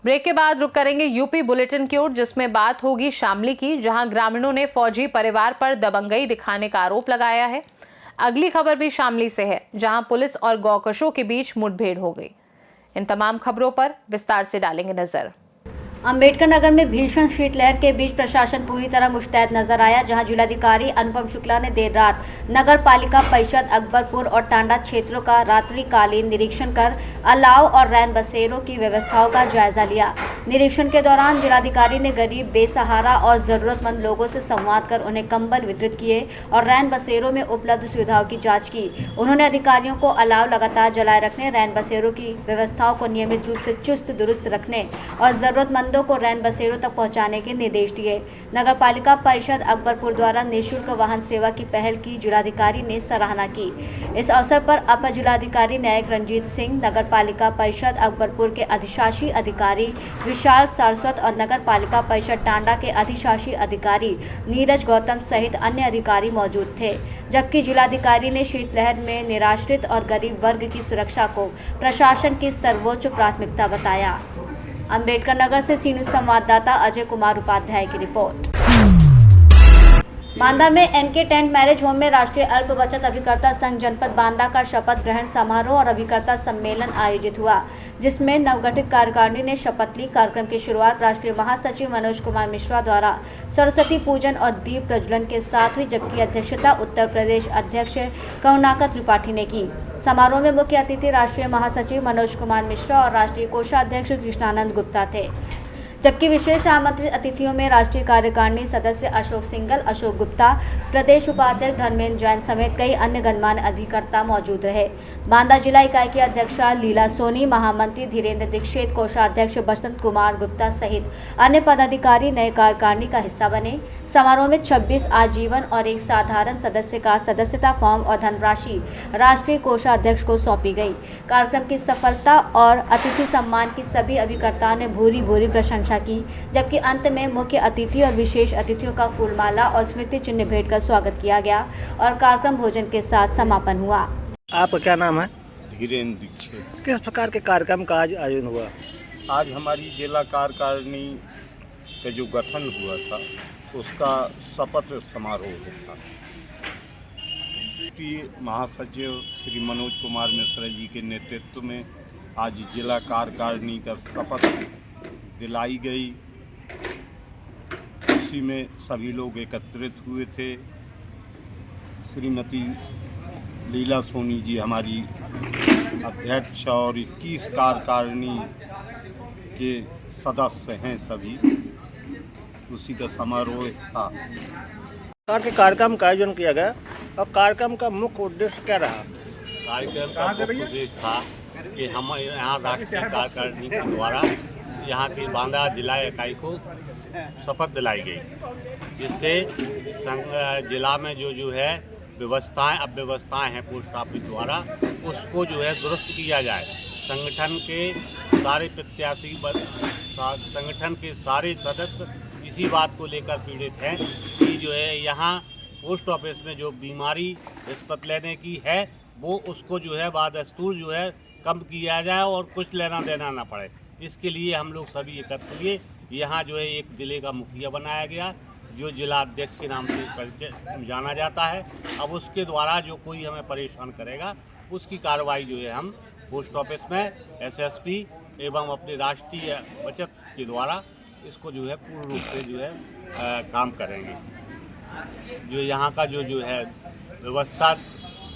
Break के बाद रुक करेंगे यूपी बुलेटिन की ओर, जिसमें बात होगी शामली की, जहां ग्रामीणों ने फौजी परिवार पर दबंगई दिखाने का आरोप लगाया है। अगली खबर भी शामली से है, जहां पुलिस और गौकशों के बीच मुठभेड़ हो गई। इन तमाम खबरों पर विस्तार से डालेंगे नजर। अंबेडकर नगर में भीषण शीतलहर के बीच प्रशासन पूरी तरह मुस्तैद नजर आया, जहां जिलाधिकारी अनुपम शुक्ला ने देर रात नगर पालिका परिषद अकबरपुर और टांडा क्षेत्रों का रात्रिकालीन निरीक्षण कर अलाव और रैन बसेरों की व्यवस्थाओं का जायजा लिया। निरीक्षण के दौरान जिलाधिकारी ने गरीब, बेसहारा और जरूरतमंद लोगों से संवाद कर उन्हें कंबल वितरित किए और रैन बसेरों में उपलब्ध सुविधाओं की जाँच की। उन्होंने अधिकारियों को अलाव लगातार जलाए रखने, रैन बसेरों की व्यवस्थाओं को नियमित रूप से चुस्त दुरुस्त रखने और जरूरतमंद को रैन बसेरों तक पहुंचाने के निर्देश दिए। नगर पालिका परिषद अकबरपुर द्वारा निःशुल्क वाहन सेवा की पहल की जिलाधिकारी ने सराहना की। इस अवसर पर अपर जिलाधिकारी न्यायिक रंजीत सिंह, नगर पालिका परिषद अकबरपुर के अधिशासी अधिकारी विशाल सारस्वत और नगर पालिका परिषद टांडा के अधिशासी अधिकारी नीरज गौतम सहित अन्य अधिकारी मौजूद थे। जबकि जिलाधिकारी ने शीतलहर में निराश्रित और गरीब वर्ग की सुरक्षा को प्रशासन की सर्वोच्च प्राथमिकता बताया। अंबेडकर नगर से सीनू संवाददाता अजय कुमार उपाध्याय की रिपोर्ट। बांदा में एनके टेंट मैरिज होम में राष्ट्रीय अल्प बचत अभिकर्ता संघ जनपद बांदा का शपथ ग्रहण समारोह और अभिकर्ता सम्मेलन आयोजित हुआ, जिसमें नवगठित कार्यकारिणी ने शपथ ली। कार्यक्रम की शुरुआत राष्ट्रीय महासचिव मनोज कुमार मिश्रा द्वारा सरस्वती पूजन और दीप प्रज्वलन के साथ हुई, जबकि अध्यक्षता उत्तर प्रदेश अध्यक्ष करुणाकर त्रिपाठी ने की। समारोह में मुख्य अतिथि राष्ट्रीय महासचिव मनोज कुमार मिश्रा और राष्ट्रीय कोषाध्यक्ष कृष्णानंद गुप्ता थे, जबकि विशेष आमंत्रित अतिथियों में राष्ट्रीय कार्यकारिणी सदस्य अशोक सिंघल, अशोक गुप्ता, प्रदेश उपाध्यक्ष धर्मेंद्र जैन समेत कई अन्य गणमान्य अभिकर्ता मौजूद रहे। बांदा जिला इकाई की अध्यक्षा लीला सोनी, महामंत्री धीरेन्द्र दीक्षित, कोषाध्यक्ष बसंत कुमार गुप्ता सहित अन्य पदाधिकारी नए कार्यकारिणी का हिस्सा बने। समारोह में 26 आजीवन और एक साधारण सदस्य का सदस्यता फॉर्म और धनराशि राष्ट्रीय कोषाध्यक्ष को सौंपी गई। कार्यक्रम की सफलता और अतिथि सम्मान की सभी अभिकर्ताओं ने भूरी भूरी प्रशंसा की, जबकि अंत में मुख्य अतिथि और विशेष अतिथियों का फूलमाला और स्मृति चिन्ह भेंट कर स्वागत किया गया और कार्यक्रम भोजन के साथ समापन हुआ। आपका क्या नाम है? धीरेन्द्र दीक्षित। किस प्रकार के कार्यक्रम का आज आयोजन हुआ? आज हमारी जिला कार्यकारिणी का जो गठन हुआ था उसका शपथ समारोह था। महासचिव श्री मनोज कुमार मिश्रा जी के नेतृत्व में आज जिला कार्यकारिणी का शपथ दिलाई गई। उसी में सभी लोग एकत्रित हुए थे। श्रीमती लीला सोनी जी हमारी अध्यक्ष और 21 कार्यकारिणी के सदस्य हैं सभी। उसी का समारोह था। प्रकार के कार्यक्रम का आयोजन किया गया और कार्यक्रम का मुख्य उद्देश्य क्या रहा? कार्यक्रम का मुख्य उद्देश्य था कि हम यहाँ राष्ट्रीय कार्यकारिणी के द्वारा यहाँ की बांदा जिला इकाई को शपथ दिलाई गई, जिससे संघ जिला में जो है अव्यवस्थाएं हैं पोस्ट ऑफिस द्वारा, उसको जो है दुरुस्त किया जाए। संगठन के सारे प्रत्याशी, संगठन के सारे सदस्य इसी बात को लेकर पीड़ित हैं कि जो है यहाँ पोस्ट ऑफिस में जो बीमारी रिश्वत लेने की है वो उसको जो है बादस्तूर जो है कम किया जाए और कुछ लेना देना ना पड़े। इसके लिए हम लोग सभी एकत्र हुए। यहाँ जो है एक ज़िले का मुखिया बनाया गया जो जिला अध्यक्ष के नाम से परिचय जाना जाता है। अब उसके द्वारा जो कोई हमें परेशान करेगा उसकी कार्रवाई जो है हम पोस्ट ऑफिस में एसएसपी एवं अपने राष्ट्रीय बचत के द्वारा इसको जो है पूर्ण रूप से जो है काम करेंगे। जो यहाँ का जो है व्यवस्था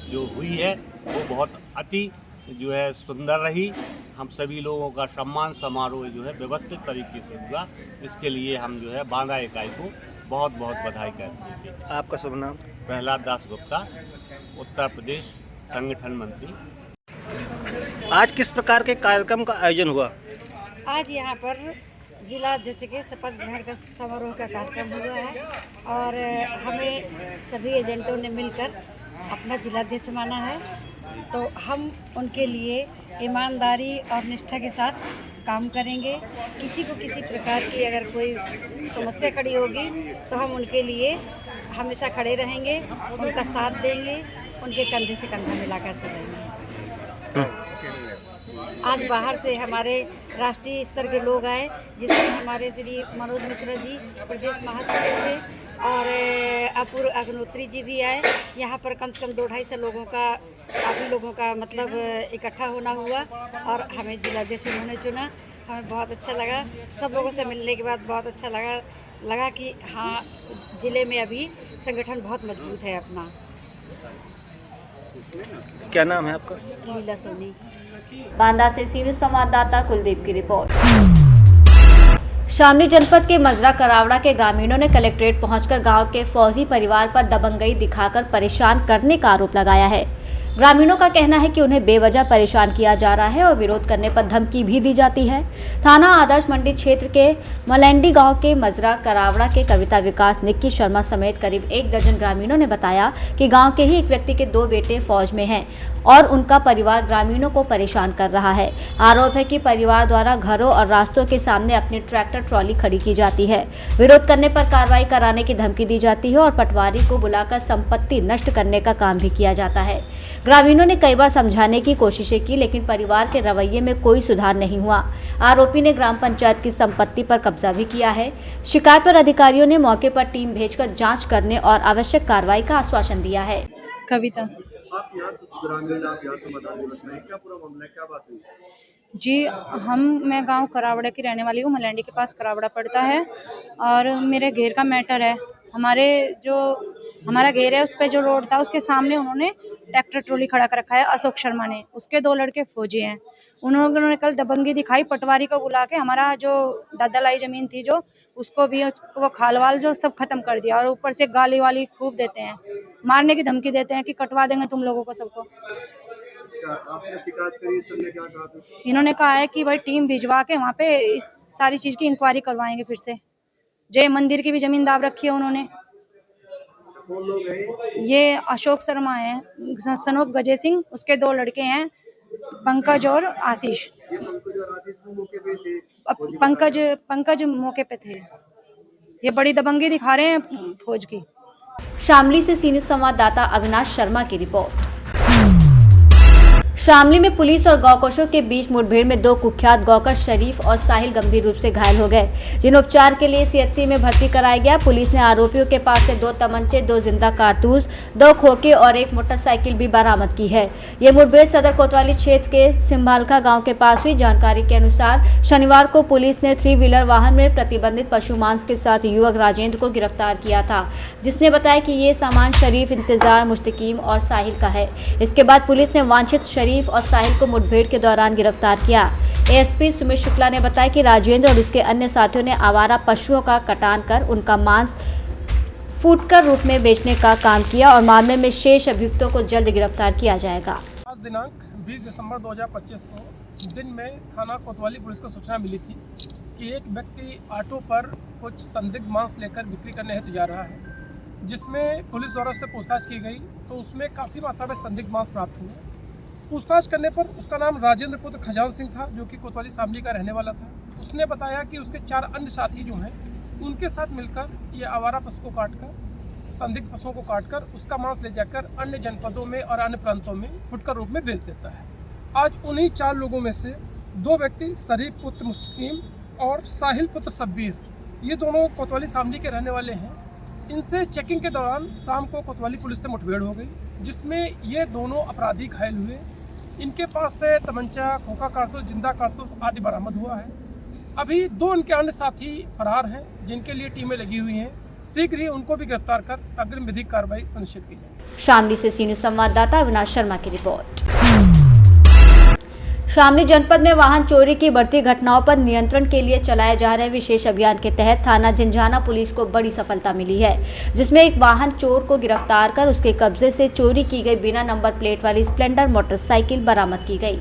जो हुई है वो बहुत अति जो है सुंदर रही। हम सभी लोगों का सम्मान समारोह जो है व्यवस्थित तरीके से हुआ। इसके लिए हम जो है बांदा इकाई को बहुत बहुत बधाई करते हैं। आपका शुभ नाम? प्रहलाद दास गुप्ता, उत्तर प्रदेश संगठन मंत्री। आज किस प्रकार के कार्यक्रम का आयोजन हुआ? आज यहाँ पर जिला अध्यक्ष के शपथ ग्रहण का समारोह का कार्यक्रम हुआ है और हमें सभी एजेंटों ने मिलकर अपना जिलाध्यक्ष माना है, तो हम उनके लिए ईमानदारी और निष्ठा के साथ काम करेंगे। किसी को किसी प्रकार की अगर कोई समस्या खड़ी होगी तो हम उनके लिए हमेशा खड़े रहेंगे, उनका साथ देंगे, उनके कंधे से कंधा मिलाकर चलेंगे। आज बाहर से हमारे राष्ट्रीय स्तर के लोग आए, जिसमें हमारे श्री मनोज मिश्रा जी प्रदेश महासचिव थे और अपूर्व अग्निहोत्री जी भी आए। यहाँ पर कम से कम 200-250 लोगों का, काफ़ी लोगों का मतलब इकट्ठा होना हुआ और हमें जिलाध्यक्ष उन्होंने चुना। हमें बहुत अच्छा लगा, सब लोगों से मिलने के बाद बहुत अच्छा लगा कि हाँ, ज़िले में अभी संगठन बहुत मजबूत है अपना। क्या नाम है आपका? लीला सोनी। बांदा से सी न्यूज़ संवाददाता कुलदीप की रिपोर्ट। शामली जनपद के मजरा करावड़ा के ग्रामीणों ने कलेक्ट्रेट पहुंचकर गांव के फौजी परिवार पर दबंगई दिखाकर परेशान करने का आरोप लगाया है। ग्रामीणों का कहना है कि उन्हें बेवजह परेशान किया जा रहा है और विरोध करने पर धमकी भी दी जाती है। थाना आदर्श मंडी क्षेत्र के मलैंडी गांव के मजरा करावड़ा के कविता विकास निक्की शर्मा समेत करीब 1 दर्जन ग्रामीणों ने बताया कि गांव के ही एक व्यक्ति के 2 बेटे फौज में हैं और उनका परिवार ग्रामीणों को परेशान कर रहा है। आरोप है कि परिवार द्वारा घरों और रास्तों के सामने अपनी ट्रैक्टर ट्रॉली खड़ी की जाती है। विरोध करने पर कार्रवाई कराने की धमकी दी जाती है और पटवारी को बुलाकर संपत्ति नष्ट करने का काम भी किया जाता है। ग्रामीणों ने कई बार समझाने की कोशिशें की, लेकिन परिवार के रवैये में कोई सुधार नहीं हुआ। आरोपी ने ग्राम पंचायत की संपत्ति पर कब्जा भी किया है। शिकायत पर अधिकारियों ने मौके पर टीम भेजकर जांच करने और आवश्यक कार्रवाई का आश्वासन दिया है। कविता, आप यहाँ ग्रामीण, आप यहाँ समाधान दिवस में क्या पूरा मामला है, क्या बात हुई? जी, मैं गांव करावड़ा की रहने वाली हूँ। मलैंडी के पास करावड़ा पड़ता है और मेरे घेर का मैटर है। हमारा घेर है, उस पे जो रोड था उसके सामने उन्होंने ट्रैक्टर ट्रॉली खड़ा कर रखा है अशोक शर्मा ने। उसके 2 लड़के फौजी हैं। उन्होंने कल दबंगी दिखाई, पटवारी को बुला के हमारा जो दादालाई जमीन थी जो उसको भी वो खालवाल जो सब खत्म कर दिया और ऊपर से गाली वाली खूब देते हैं, मारने की धमकी देते हैं कि कटवा देंगे तुम लोगों को सबको। आपने शिकायत करी, सबने क्या कहा? इन्होंने कहा है कि भाई टीम भिजवा के वहाँ पे इस सारी चीज की इंक्वायरी करवाएंगे फिर से। जय मंदिर की भी जमीन दाब रखी है उन्होंने। कौन लोग हैं? ये अशोक शर्मा है, सनोप गजे सिंह, उसके 2 लड़के हैं पंकज और आशीष। ये पंकज और आशीष मौके पे थे? पंकज मौके पे थे। ये बड़ी दबंगी दिखा रहे हैं फौज की। शामली से सी न्यूज़ संवाददाता अविनाश शर्मा की रिपोर्ट। शामली में पुलिस और गौकशों के बीच मुठभेड़ में 2 कुख्यात गौकश शरीफ और साहिल गंभीर रूप से घायल हो गए, जिन्हें उपचार के लिए सीएचसी में भर्ती कराया गया। पुलिस ने आरोपियों के पास से 2 तमंचे, 2 जिंदा कारतूस, 2 खोखे और 1 मोटरसाइकिल भी बरामद की है। ये मुठभेड़ सदर कोतवाली क्षेत्र के सिंभालखा गांव के पास हुई। जानकारी के अनुसार शनिवार को पुलिस ने 3 व्हीलर वाहन में प्रतिबंधित पशु मांस के साथ युवक राजेंद्र को गिरफ्तार किया था, जिसने बताया कि ये सामान शरीफ, इंतजार, मुस्तकीम और साहिल का है। इसके बाद पुलिस ने वांछित शरीफ और साहिल को मुठभेड़ के दौरान गिरफ्तार किया। एएसपी सुमित शुक्ला ने बताया कि राजेंद्र और उसके अन्य साथियों ने आवारा पशुओं का कटान कर उनका मांस फूडकर रूप में बेचने का काम किया और मामले में शेष अभियुक्तों को जल्द गिरफ्तार किया जाएगा। आज दिनांक 20 दिसंबर 2025 को दिन में थाना कोतवाली पुलिस को सूचना मिली थी कि एक व्यक्ति ऑटो पर कुछ संदिग्ध मांस लेकर बिक्री करने हेतु जा रहा है, जिसमें पुलिस द्वारा उससे पूछताछ की गई तो उसमें काफ़ी मात्रा में संदिग्ध मांस प्राप्त हुए। पूछताछ करने पर उसका नाम राजेंद्र पुत्र खजान सिंह था, जो कि कोतवाली शामली का रहने वाला था। उसने बताया कि उसके 4 अन्य साथी जो हैं उनके साथ मिलकर ये आवारा पशु को काटकर, संदिग्ध पशुओं को काटकर उसका मांस ले जाकर अन्य जनपदों में और अन्य प्रांतों में फुटकर रूप में बेच देता है। आज उन्हीं 4 लोगों में से 2 व्यक्ति शरीफ पुत्र मुस्कीम और साहिल पुत्र सब्बीर, ये दोनों कोतवाली शामली के रहने वाले हैं। इनसे चेकिंग के दौरान शाम को कोतवाली पुलिस से मुठभेड़ हो गई, जिसमें ये दोनों अपराधी घायल हुए। इनके पास से तमंचा, खोखा कारतूस, जिंदा कारतूस आदि बरामद हुआ है। अभी 2 इनके अन्य साथी फरार हैं, जिनके लिए टीमें लगी हुई हैं। शीघ्र ही उनको भी गिरफ्तार कर अग्रिम विधिक कार्रवाई सुनिश्चित की जाए। शामली से सी न्यूज़ संवाददाता अविनाश शर्मा की रिपोर्ट। शामली जनपद में वाहन चोरी की बढ़ती घटनाओं पर नियंत्रण के लिए चलाए जा रहे विशेष अभियान के तहत थाना झिंझाना पुलिस को बड़ी सफलता मिली है, जिसमें एक वाहन चोर को गिरफ्तार कर उसके कब्जे से चोरी की गई बिना नंबर प्लेट वाली स्प्लेंडर मोटरसाइकिल बरामद की गई।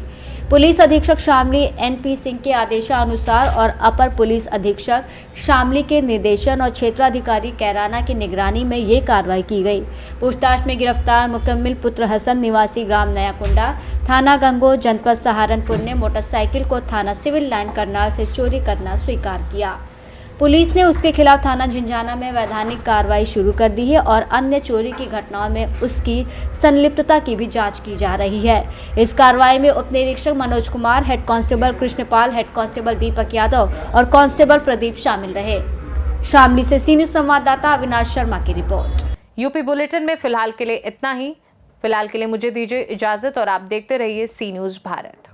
पुलिस अधीक्षक शामली एनपी सिंह के आदेशानुसार और अपर पुलिस अधीक्षक शामली के निर्देशन और क्षेत्राधिकारी कैराना की निगरानी में ये कार्रवाई की गई। पूछताछ में गिरफ्तार मुकम्मिल पुत्र हसन निवासी ग्राम नयाकुंडा, थाना गंगो, जनपद सहारनपुर ने मोटरसाइकिल को थाना सिविल लाइन करनाल से चोरी करना स्वीकार किया। पुलिस ने उसके खिलाफ थाना झिंझाना में वैधानिक कार्रवाई शुरू कर दी है और अन्य चोरी की घटनाओं में उसकी संलिप्तता की भी जांच की जा रही है। इस कार्रवाई में उप निरीक्षक Manoj Kumar, head constable Krishnapal, head constable Deepak Yadav और कांस्टेबल प्रदीप शामिल रहे। शामली से सी न्यूज़ संवाददाता अविनाश शर्मा की रिपोर्ट। यूपी बुलेटिन में फिलहाल के लिए इतना ही। फिलहाल के लिए मुझे दीजिए इजाजत और आप देखते रहिए सी न्यूज़ भारत।